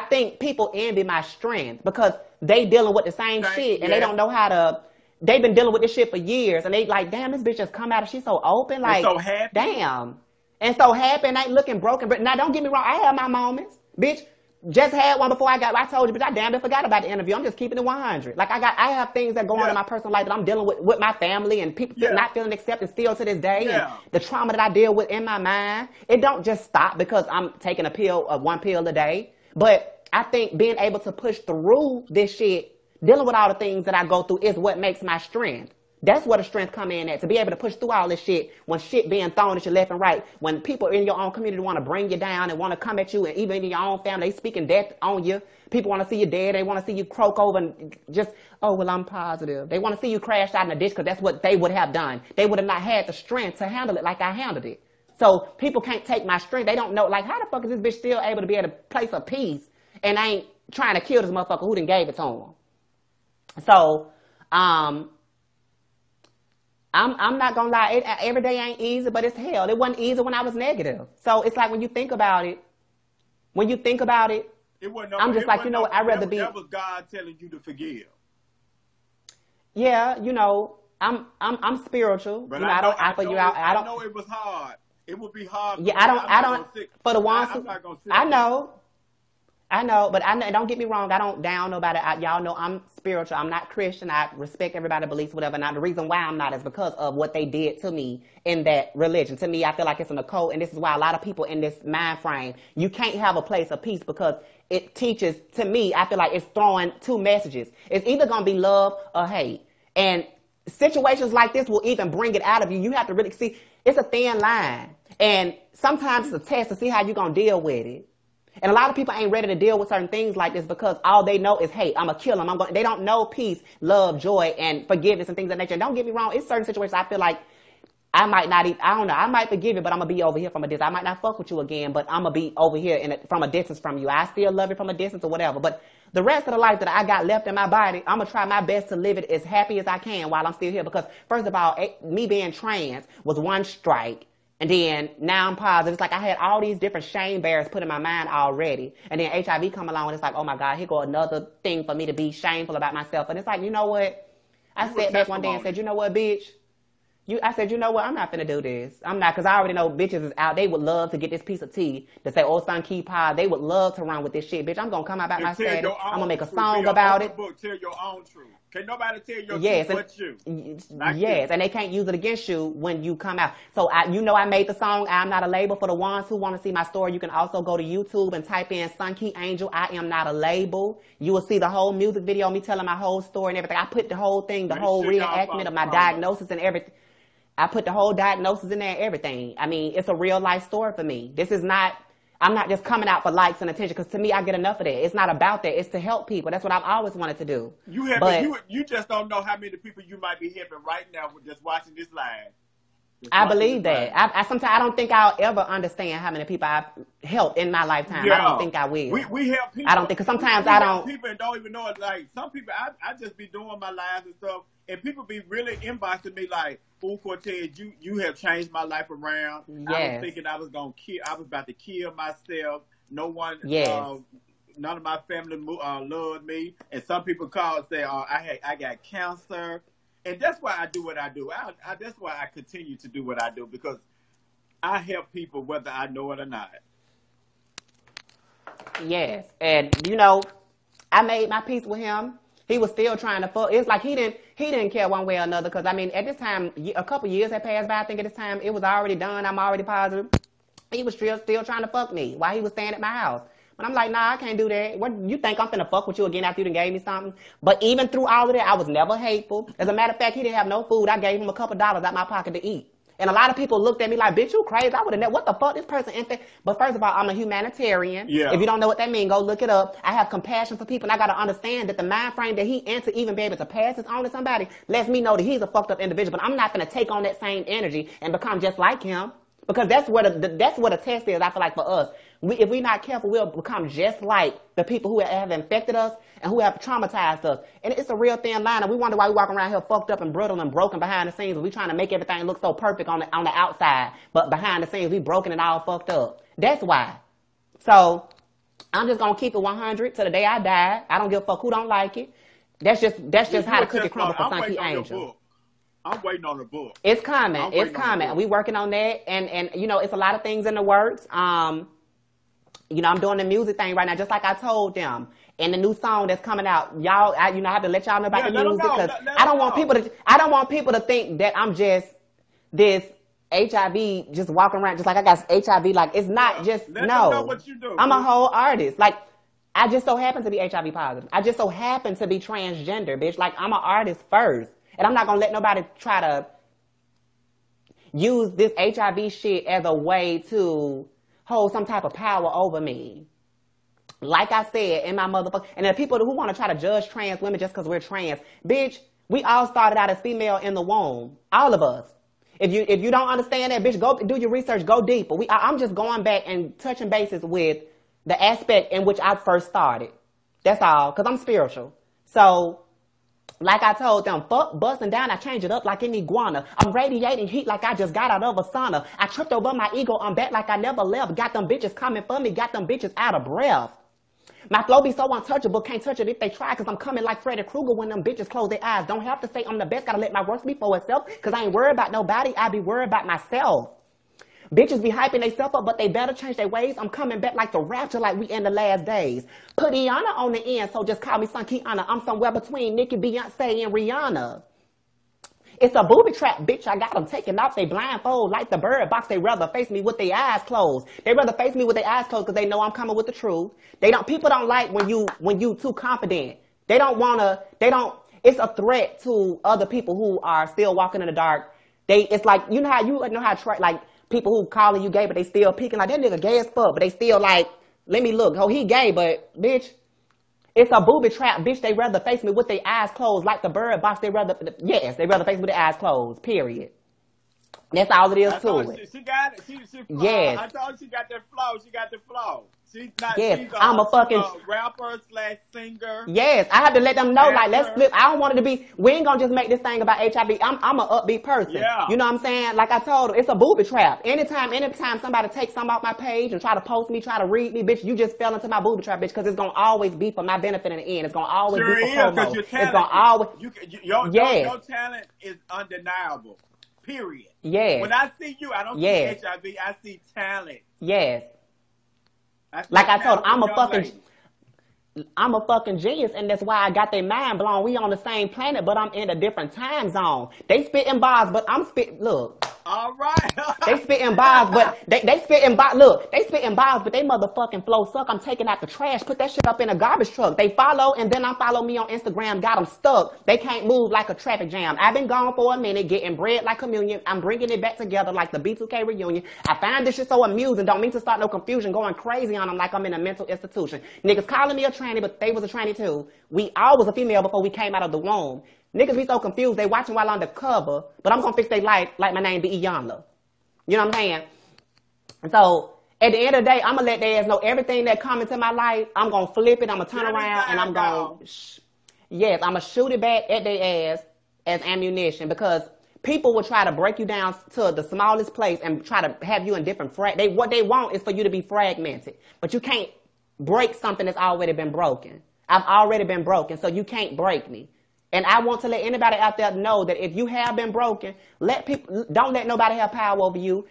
think people envy my strength because they dealing with the same shit and they don't know how to. They've been dealing with this shit for years and they like, damn, this bitch just come out and she's so open, like, so happy. Damn, and so happy and ain't looking broken. But now, don't get me wrong, I have my moments, bitch. Just had one before I told you, but I damn near forgot about the interview. I'm just keeping it 100. Like I have things that go on in my personal life that I'm dealing with my family and people not feeling accepted still to this day. And the trauma that I deal with in my mind, it don't just stop because I'm taking one pill a day. But I think being able to push through this shit, dealing with all the things that I go through is what makes my strength. That's where the strength come in at, to be able to push through all this shit when shit being thrown at you left and right. When people in your own community want to bring you down and want to come at you, and even in your own family, they speaking death on you. People want to see you dead. They want to see you croak over and just, oh, well, I'm positive. They want to see you crash out in the ditch because that's what they would have done. They would have not had the strength to handle it like I handled it. So people can't take my strength. They don't know, like, how the fuck is this bitch still able to be at a place of peace and ain't trying to kill this motherfucker who done gave it to him? So, I'm not gonna lie, every day ain't easy, but it's hell. It wasn't easy when I was negative. So it's like when you think about it, I'm just like, you know what, I'd rather be. That was God telling you to forgive. Yeah, you know, I'm spiritual. But you know, I know it was hard. It would be hard. Yeah, I don't. For the ones who, I know, but don't get me wrong. I don't down nobody. Y'all know I'm spiritual. I'm not Christian. I respect everybody's beliefs, whatever. Now, the reason why I'm not is because of what they did to me in that religion. To me, I feel like it's an occult, and this is why a lot of people in this mind frame, you can't have a place of peace because it teaches, to me, I feel like it's throwing two messages. It's either going to be love or hate. And situations like this will even bring it out of you. You have to really see, it's a thin line. And sometimes it's a test to see how you're going to deal with it. And a lot of people ain't ready to deal with certain things like this because all they know is, hey, I'm going to kill them. They don't know peace, love, joy, and forgiveness and things of that nature. And don't get me wrong. It's certain situations I feel like I might not even, I don't know. I might forgive you, but I'm going to be over here from a distance. I might not fuck with you again, but I'm going to be over here from a distance from you. I still love you from a distance or whatever. But the rest of the life that I got left in my body, I'm going to try my best to live it as happy as I can while I'm still here. Because first of all, me being trans was one strike. And then now I'm positive. It's like I had all these different shame barriers put in my mind already. And then HIV come along and it's like, oh my God, here go another thing for me to be shameful about myself. And it's like, you know what? I sat back one day and said, you know what, bitch? I said, you know what? I'm not finna do this. I'm not, because I already know bitches is out. They would love to get this piece of tea to say, oh, Sunkee pod. They would love to run with this shit. Bitch, I'm going to come out about my status. I'm going to make a song about it. Tell your own truth. Can't nobody tell your truth but you. Yes, and they can't use it against you when you come out. So, I made the song, I'm Not a Label. For the ones who want to see my story, you can also go to YouTube and type in Sunkee Angel, I Am Not a Label. You will see the whole music video, me telling my whole story and everything. I put the whole thing, the whole reenactment of my diagnosis and everything. I put the whole diagnosis in there and everything. I mean, it's a real life story for me. I'm not just coming out for likes and attention, because to me, I get enough of that. It's not about that. It's to help people. That's what I've always wanted to do. You just don't know how many people you might be helping right now with just watching this live. I believe that. Sometimes I don't think I'll ever understand how many people I've helped in my lifetime. I don't think I will. We help people. I don't think, because sometimes I don't. People don't even know it. Like some people, I just be doing my lives and stuff, and people be really inboxing me like, "Oh, Cortez, you have changed my life around. Yes. I was thinking I was about to kill myself. No one, Yes. none of my family loved me. And some people call and say, I got cancer. And that's why I do what I do. That's why I continue to do what I do, because I help people whether I know it or not. Yes. And, you know, I made my peace with him. He was still trying to fuck. It's like he didn't care one way or another. Because, I mean, at this time, a couple years had passed by. I think at this time, it was already done. I'm already positive. He was still trying to fuck me while he was staying at my house. But I'm like, nah, I can't do that. What, you think I'm finna fuck with you again after you done gave me something? But even through all of that, I was never hateful. As a matter of fact, he didn't have no food. I gave him a couple dollars out my pocket to eat. And a lot of people looked at me like, bitch, you crazy. I would have never, what the fuck, this person infant. But first of all, I'm a humanitarian. Yeah. If you don't know what that means, go look it up. I have compassion for people, and I got to understand that the mind frame that he in to even be able to pass this on to somebody lets me know that he's a fucked up individual. But I'm not going to take on that same energy and become just like him. Because that's what a test is, I feel like, for us. If we're not careful, we'll become just like the people who have infected us and who have traumatized us. And it's a real thin line. And we wonder why we walk around here fucked up and brittle and broken behind the scenes. And we trying to make everything look so perfect on the outside. But behind the scenes, we broken and all fucked up. That's why. So I'm just going to keep it 100 till the day I die. I don't give a fuck who don't like it. That's just how the cookie crumbles for Sunkee Angel. I'm waiting on the book. It's coming. It's coming. We working on that. And, you know, it's a lot of things in the works. You know, I'm doing the music thing right now, just like I told them. And the new song that's coming out, y'all, I have to let y'all know about the music, because I don't want people to think that I'm just this HIV, just walking around just like I got HIV. Like, it's not just, let no. them know what you do. I'm a whole artist. Like, I just so happen to be HIV positive. I just so happen to be transgender, bitch. Like, I'm an artist first. And I'm not going to let nobody try to use this HIV shit as a way to hold some type of power over me. Like I said in my motherfucker, and the people who want to try to judge trans women just because we're trans, bitch, we all started out as female in the womb. All of us. If you don't understand that, bitch, go do your research, go deeper. I'm just going back and touching bases with the aspect in which I first started. That's all, because I'm spiritual. So, like I told them, fuck busting down, I change it up like an iguana. I'm radiating heat like I just got out of a sauna. I tripped over my ego, I'm back like I never left. Got them bitches coming for me, got them bitches out of breath. My flow be so untouchable, can't touch it if they try, because I'm coming like Freddy Krueger when them bitches close their eyes. Don't have to say I'm the best, gotta let my work speak for itself, because I ain't worried about nobody, I be worried about myself. Bitches be hyping themselves up, but they better change their ways. I'm coming back like the rapture, like we in the last days. Put Iana on the end, so just call me Sunkee Anna. I'm somewhere between Nicki, Beyonce, and Rihanna. It's a booby trap, bitch. I got them taking off they blindfold like the bird box. They rather face me with their eyes closed. They rather face me with their eyes closed because they know I'm coming with the truth. People don't like when you too confident. It's a threat to other people who are still walking in the dark. It's like, you know how like people who calling you gay, but they still peeking like that nigga gay as fuck, but they still like, let me look. Oh, he gay, but bitch, it's a booby trap, bitch. They rather face me with their eyes closed like the bird box. They rather face me with their eyes closed, period. That's all it is to it. She got it. Yes. I told she got that flow. She got the flow. She's not. Yes. She's I'm a fucking rapper / singer. Yes, I have to let them know. Like, let's flip. I don't want it to be. We ain't gonna just make this thing about HIV. I'm an upbeat person. Yeah. You know what I'm saying? Like I told her, it's a booby trap. Anytime somebody takes something off my page and try to post me, try to read me, bitch, you just fell into my booby trap, bitch. Because it's gonna always be for my benefit in the end. It's gonna always be for promo. It's gonna always. Your talent is undeniable. Period. Yes. When I see you, I don't see HIV. I see talent. Yes. Like I told him, I'm a fucking genius, and that's why I got their mind blown. We on the same planet, but I'm in a different time zone. They spitting bars, but I'm spitting. Look. All right. They spitting bars, but they spitting bars. Look, they spitting bars, but they motherfucking flow suck. I'm taking out the trash, put that shit up in a garbage truck. They follow, and then follow me on Instagram. Got them stuck. They can't move like a traffic jam. I've been gone for a minute, getting bread like communion. I'm bringing it back together like the B2K reunion. I find this shit so amusing. Don't mean to start no confusion, going crazy on them like I'm in a mental institution. Niggas calling me a tranny, but they was a tranny too. We all was a female before we came out of the womb. Niggas be so confused, they watching while undercover, but I'm gonna fix their life like my name be Iyanla. You know what I'm saying? So, at the end of the day, I'm gonna let their ass know everything that come into my life, I'm gonna flip it, I'm gonna turn around, and I'm gonna, I'm gonna shoot it back at their ass as ammunition, because people will try to break you down to the smallest place and try to have you in different what they want is for you to be fragmented. But you can't break something that's already been broken. I've already been broken, so you can't break me. And I want to let anybody out there know that if you have been broken, don't let nobody have power over you.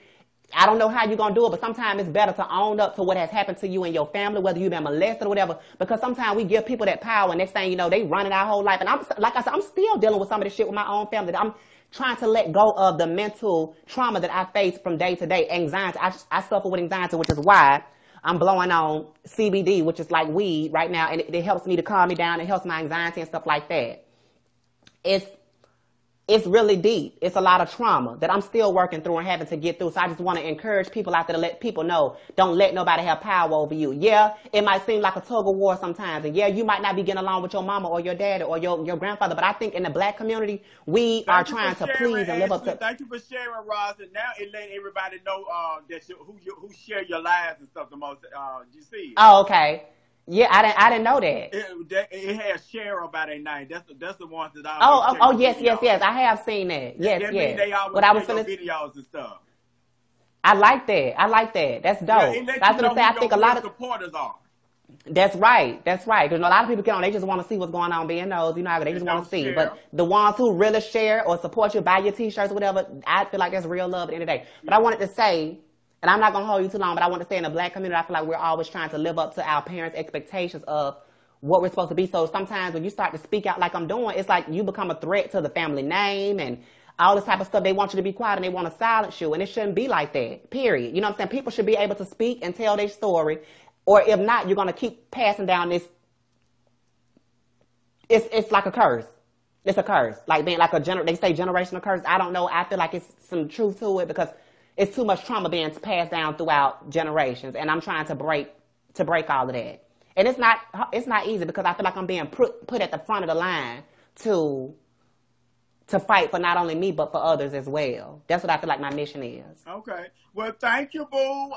I don't know how you're going to do it, but sometimes it's better to own up to what has happened to you and your family, whether you've been molested or whatever, because sometimes we give people that power, and next thing you know, they running our whole life. And like I said, I'm still dealing with some of this shit with my own family. I'm trying to let go of the mental trauma that I face from day to day. Anxiety. I suffer with anxiety, which is why I'm blowing on CBD, which is like weed right now, and it helps me to calm me down. It helps my anxiety and stuff like that. It's really deep. It's a lot of trauma that I'm still working through and having to get through. So I just want to encourage people out there to let people know, don't let nobody have power over you. Yeah, it might seem like a tug of war sometimes. And yeah, you might not be getting along with your mama or your daddy or your grandfather. But I think in the black community, we are trying to please and live up to. Thank you for sharing, Roz. And now it let everybody know who share your lives and stuff the most. You see? Oh, okay. Yeah, I didn't know that. It has Cheryl by their name. That's the ones that I. Oh, yes. I have seen that. Yes. They always what I was gonna videos and stuff. I like that. That's dope. I was gonna say I think a lot of supporters are. That's right. Because a lot of people get on, they just want to see what's going on, being nosy, you know, they just want to see. Share. But the ones who really share or support you, buy your t-shirts or whatever, I feel like that's real love at the end of the day. But I wanted to say, and I'm not going to hold you too long, but I want to say in the black community, I feel like we're always trying to live up to our parents' expectations of what we're supposed to be. So sometimes when you start to speak out like I'm doing, it's like you become a threat to the family name and all this type of stuff. They want you to be quiet and they want to silence you. And it shouldn't be like that, period. You know what I'm saying? People should be able to speak and tell their story. Or if not, you're going to keep passing down this. It's like a curse. It's a curse. Like being like they say generational curse. I don't know. I feel like it's some truth to it because it's too much trauma being passed down throughout generations, and I'm trying to break all of that. And it's not easy because I feel like I'm being put at the front of the line to fight for not only me but for others as well. That's what I feel like my mission is. Okay. Well, thank you, boo.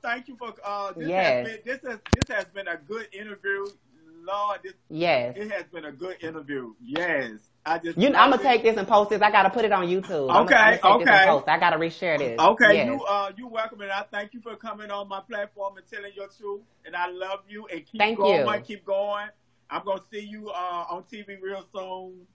Thank you for this has been a good interview. Lord, it has been a good interview. Yes. I'm gonna take this and post this. I gotta put it on YouTube. Okay. I gotta reshare this. Okay. Yes. You welcome, and I thank you for coming on my platform and telling your truth. And I love you. And keep going. I'm gonna see you on TV real soon.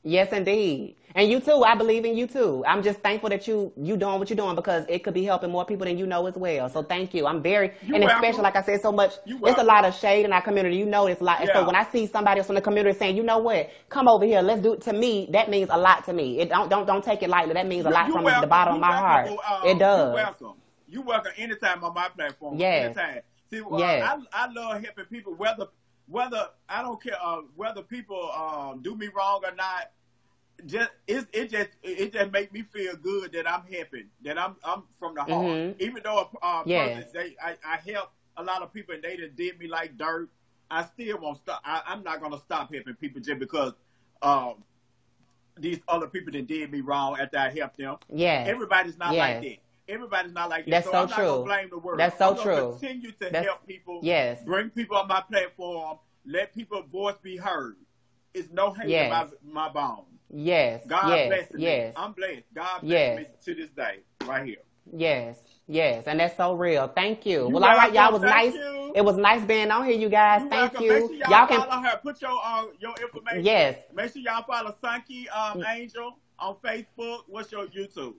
Yes, indeed. And you too. I believe in you too. I'm just thankful that you doing what you're doing because it could be helping more people than you know as well. So thank you. I'm especially like I said so much. It's a lot of shade in our community. You know, it's a lot. Yeah. So when I see somebody else from the community saying, you know what, come over here, let's do it. To me, that means a lot to me. It don't take it lightly. That means a lot from the bottom of my heart. It does. You're welcome anytime on my platform. Yes. Anytime. See, yes. I love helping people whether I don't care whether people do me wrong or not. It just make me feel good that I'm helping, that I'm from the heart. Mm-hmm. Even though yes. I help a lot of people and they just did me like dirt, I still won't stop. I'm not gonna stop helping people just because these other people that did me wrong after I helped them. Yes. Everybody's not like that. Everybody's not like that. That's so I'm true. not gonna blame the world. That's so I'm true. Gonna continue to help people. Yes. Bring people on my platform. Let people's voice be heard. It's no hate in my bones. Yes. God bless me. Yes. I'm blessed. God bless me to this day, right here. Yes. And that's so real. Thank you. Well, all right, y'all. Was nice. It was nice being on here, you guys. Thank you. Make sure y'all follow her. Put your information. Yes. Make sure y'all follow Sunkee Angel on Facebook. What's your YouTube?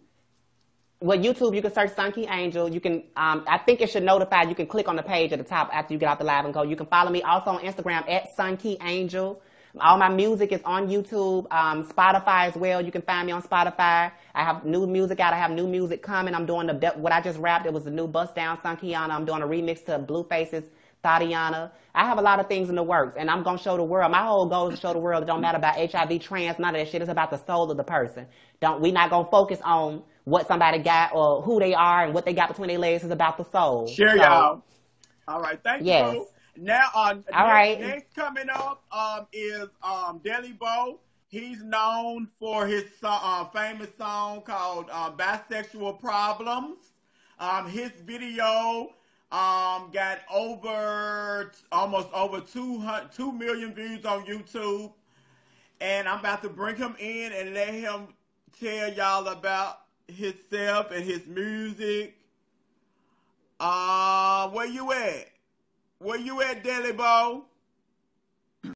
Well, YouTube, you can search Sunkee Angel. You can, I think it should notify. You can click on the page at the top after you get out the live and go. You can follow me also on Instagram at Sunkee Angel. All my music is on YouTube, Spotify as well. You can find me on Spotify. I have new music out. I have new music coming. I'm doing what I just rapped. It was the new Bust Down Sunkeeana. I'm doing a remix to Blueface's Tatiana. I have a lot of things in the works, and I'm going to show the world. My whole goal is to show the world it don't matter about HIV, trans, none of that shit. It's about the soul of the person. We're not going to focus on what somebody got or who they are and what they got between their legs. It's about the soul. Sure, y'all. All right. Thank you. Now, next coming up is Deli Bo. He's known for his famous song called Bisexual Problems. His video got almost over 2 million views on YouTube. And I'm about to bring him in and let him tell y'all about himself and his music. Where you at? Where you at, Deli Bo?